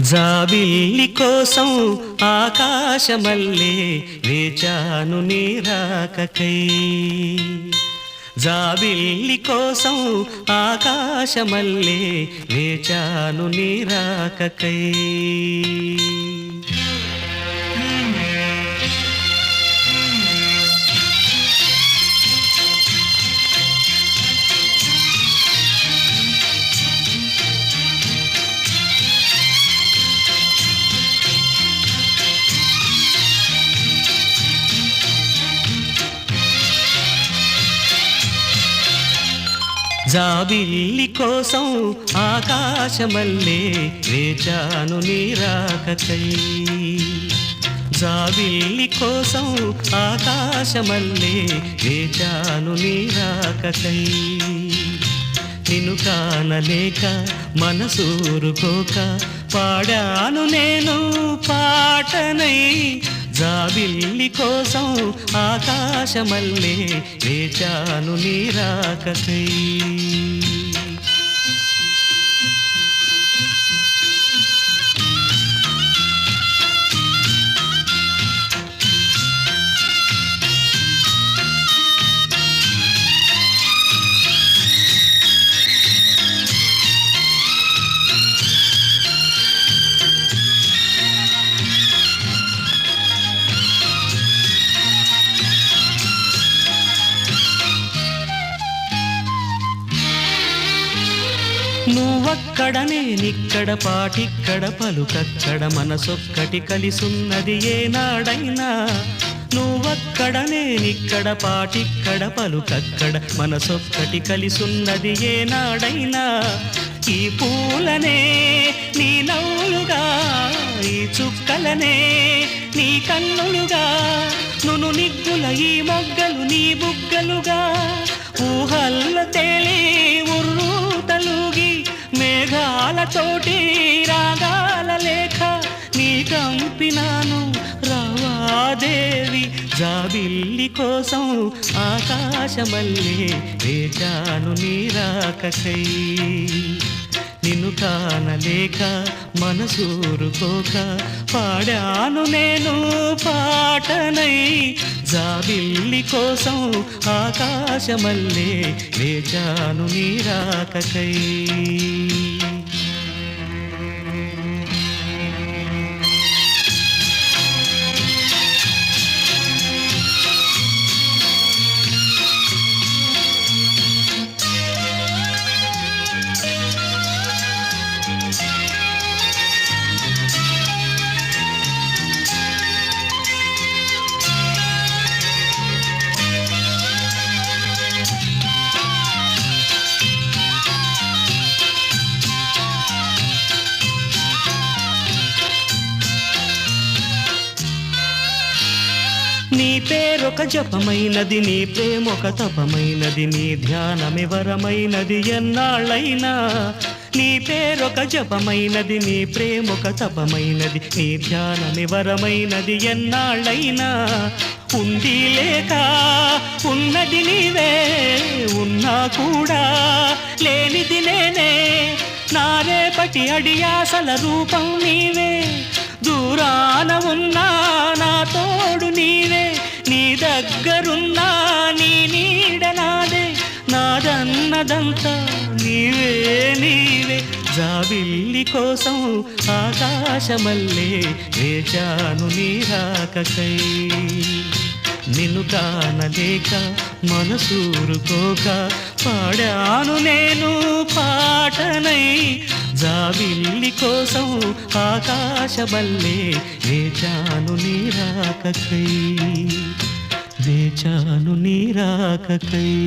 జాబిల్లి కోసం ఆకాశమల్లే వేచాను నీ రాకకై. జాబిల్లి కోసం ఆకాశమల్లే వేచాను నీ రాకకై. జాబిల్లి కోసం ఆకాశమల్లే వేచాను నీ రాకకై. జాబిల్లి కోసం ఆకాశమల్లే వేచాను నీ రాకకై. నిన్ను కానలేక మనసూరుకోక పాడాను నేను పాటనై. జాబిల్లి కోసం ఆకాశమల్లే వేచాను నీ రాకకై. నువ్వక్కడ నేనిక్కడ పాటిక్కడ పలుకక్కడ మనసొక్కటి కలిసున్నది ఏనాడైనా. నువ్వక్కడ నేనిక్కడ పాటిక్కడ పలుకక్కడ మనసొక్కటి కలిసున్నది ఏనాడైనా. ఈ పూలనే నీ నవ్వులుగా, ఈ చుక్కలనే నీ కన్నులుగా, నును నిగ్గుల ఈ మొగ్గలు నీ బుగ్గలుగా, ఊహల్ల తేలి ఉర్రు తలుగి మేఘాలతోటి రాగాల లేఖ నీ కంపినాను రావాదేవి. జాబిల్లి కోసం ఆకాశమల్లే వేచాను నీ రాకకై. నిన్ను కానలేక మనసూరుకోక పాడాను నేను పాటనై. జాబిల్లి కోసం ఆకాశమల్లే వేచాను నీ రాకకై. నీ పేరొక జపమైనది, నీ ప్రేమొక తపమైనది, నీ ధ్యానమే వరమైనది ఎన్నాళ్ళైనా. నీ పేరొక జపమైనది, నీ ప్రేమొక తపమైనది, నీ ధ్యానమే వరమైనది ఎన్నాళ్ళైనా. ఉంది లేక ఉన్నది నీవే, ఉన్నా కూడా లేనిది నేనే. నా రేపటి అడియాసల రూపం నీవే, దూరాన ఉన్నా నా తోడు నీవే. నీ దగ్గరున్నా నీ నీడ నాదే, నాదన్నదంతా నీవే నీవే. జాబిల్లి కోసం ఆకాశమల్లే వేచాను నీ రాకకై. నిన్ను కానలేక మనసూరుకోక పాడాను నేను పాటనై. జాబిల్లి కోసం ఆకాశమల్లే వేచాను నీ రాకకై. వేచాను నీ రాకకై.